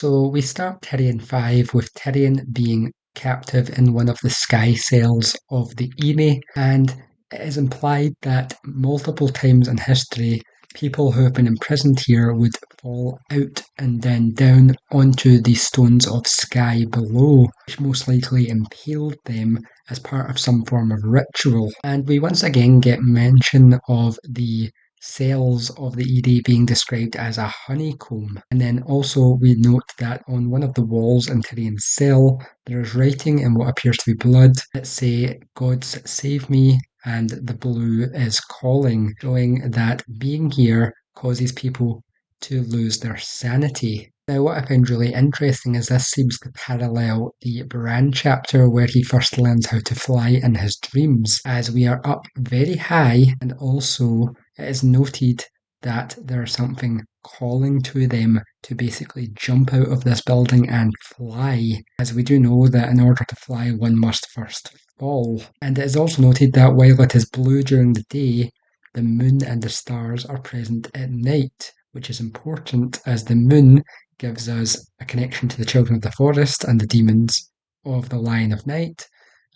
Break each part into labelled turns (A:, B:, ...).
A: So we start Tyrion 5 with Tyrion being captive in one of the sky cells of the Eyrie, and it is implied that multiple times in history, people who have been imprisoned here would fall out and then down onto the stones of sky below, which most likely impaled them as part of some form of ritual. And we once again get mention of the cells of the Eyrie being described as a honeycomb. And then also we note that on one of the walls in Tyrion's cell, there is writing in what appears to be blood that say, "Gods save me," and the blue is calling, showing that being here causes people to lose their sanity. Now, what I find really interesting is this seems to parallel the Bran chapter where he first learns how to fly in his dreams, as we are up very high, and also it is noted that there's something calling to them to basically jump out of this building and fly, as we do know that in order to fly, one must first fall. And it is also noted that while it is blue during the day, the moon and the stars are present at night, which is important as the moon gives us a connection to the children of the forest and the demons of the Lion of Night,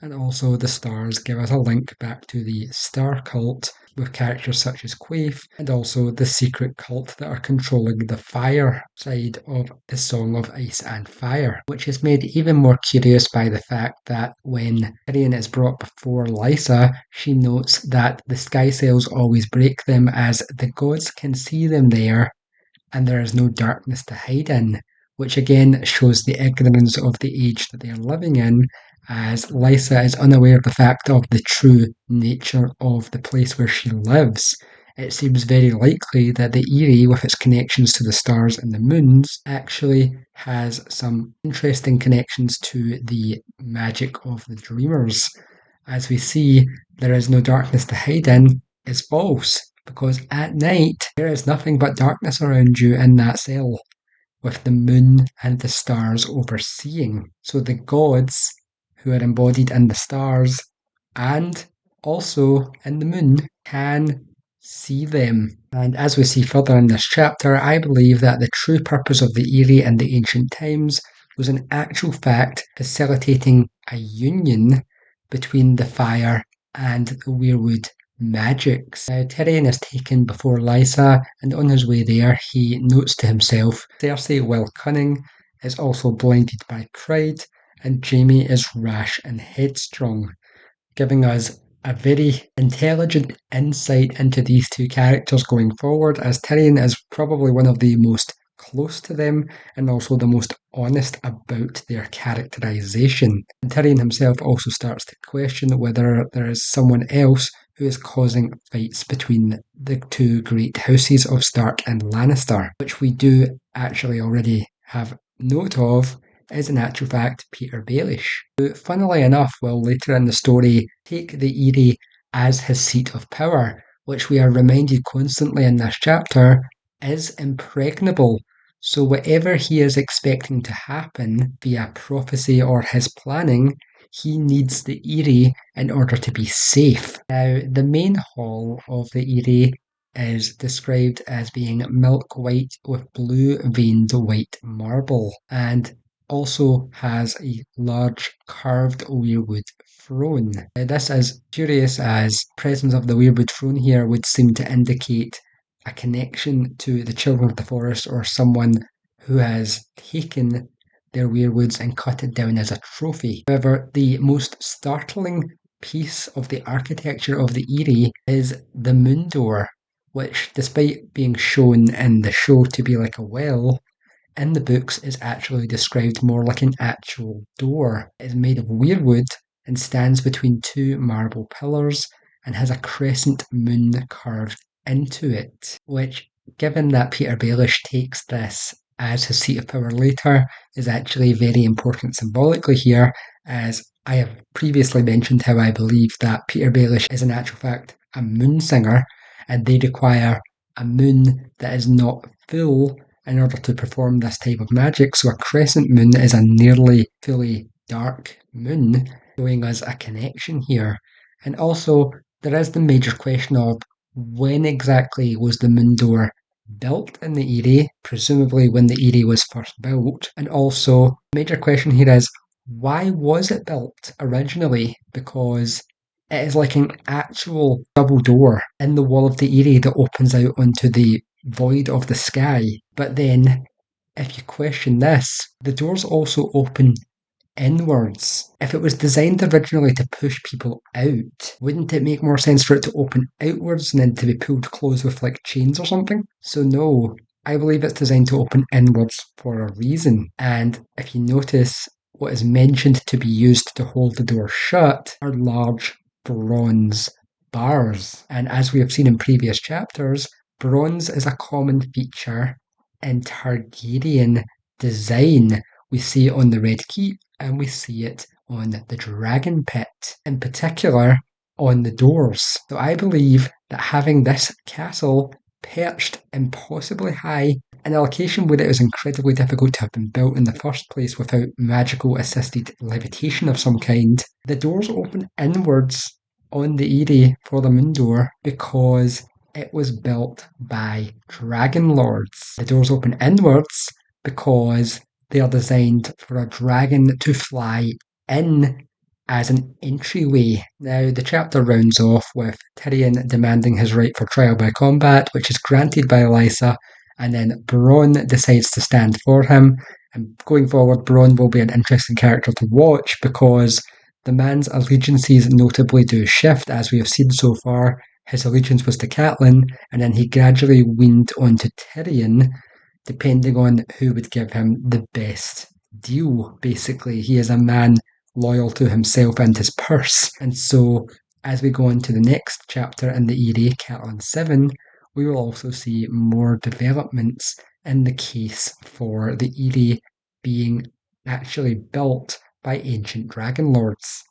A: and also the stars give us a link back to the star cult with characters such as Quaif, and also the secret cult that are controlling the fire side of the Song of Ice and Fire, which is made even more curious by the fact that when Tyrion is brought before Lysa, she notes that the sky cells always break them as the gods can see them there and there is no darkness to hide in, which again shows the ignorance of the age that they are living in, as Lysa is unaware of the fact of the true nature of the place where she lives. It seems very likely that the Eyrie, with its connections to the stars and the moons, actually has some interesting connections to the magic of the dreamers. As we see, there is no darkness to hide in is false, because at night there is nothing but darkness around you in that cell, with the moon and the stars overseeing. So the gods who are embodied in the stars and also in the moon can see them. And as we see further in this chapter, I believe that the true purpose of the Eyrie in the ancient times was in actual fact facilitating a union between the fire and the weirwood magics. Now, Tyrion is taken before Lysa, and on his way there, he notes to himself, Cersei, while cunning, is also blinded by pride, and Jaime is rash and headstrong, giving us a very intelligent insight into these two characters going forward, as Tyrion is probably one of the most close to them and also the most honest about their characterization. And Tyrion himself also starts to question whether there is someone else who is causing fights between the two great houses of Stark and Lannister, which we do actually already have note of is in actual fact Peter Baelish, who funnily enough will later in the story take the Eyrie as his seat of power, which we are reminded constantly in this chapter is impregnable. So whatever he is expecting to happen via prophecy or his planning, he needs the Eyrie in order to be safe. Now, the main hall of the Eyrie is described as being milk white with blue veined white marble, and also has a large carved weirwood throne. Now, this is curious as presence of the weirwood throne here would seem to indicate a connection to the children of the forest or someone who has taken their weirwoods and cut it down as a trophy. However, the most startling piece of the architecture of the Eyrie is the moon door, which, despite being shown in the show to be like a well, in the books is actually described more like an actual door. It is made of weirwood and stands between two marble pillars and has a crescent moon carved into it, which, given that Peter Baelish takes this as his seat of power later, is actually very important symbolically here, as I have previously mentioned how I believe that Peter Baelish is in actual fact a moon singer, and they require a moon that is not full in order to perform this type of magic. So a crescent moon is a nearly fully dark moon, showing us a connection here. And also, there is the major question of when exactly was the moon door built in the Eyrie, presumably when the Eyrie was first built. And also, major question here is, why was it built originally? Because it is like an actual double door in the wall of the Eyrie that opens out onto the void of the sky. But then, if you question this, the doors also open inwards. If it was designed originally to push people out, wouldn't it make more sense for it to open outwards and then to be pulled closed with like chains or something? So no, I believe it's designed to open inwards for a reason. And if you notice, what is mentioned to be used to hold the door shut are large bronze bars. And as we have seen in previous chapters, bronze is a common feature in Targaryen design. We see it on the Red Keep and we see it on the Dragon Pit, in particular on the doors. So I believe that having this castle perched impossibly high in a location where it was incredibly difficult to have been built in the first place without magical assisted levitation of some kind, the doors open inwards on the Eyrie for the moon door because it was built by dragon lords. The doors open inwards because they are designed for a dragon to fly in as an entryway. Now, the chapter rounds off with Tyrion demanding his right for trial by combat, which is granted by Lysa, and then Bronn decides to stand for him. And going forward, Bronn will be an interesting character to watch because the man's allegiances notably do shift, as we have seen so far. His allegiance was to Catelyn, and then he gradually weaned onto Tyrion, depending on who would give him the best deal. Basically, he is a man loyal to himself and his purse. And so, as we go on to the next chapter in the Eyrie, Catelyn 7, we will also see more developments in the case for the Eyrie being actually built by ancient dragon lords.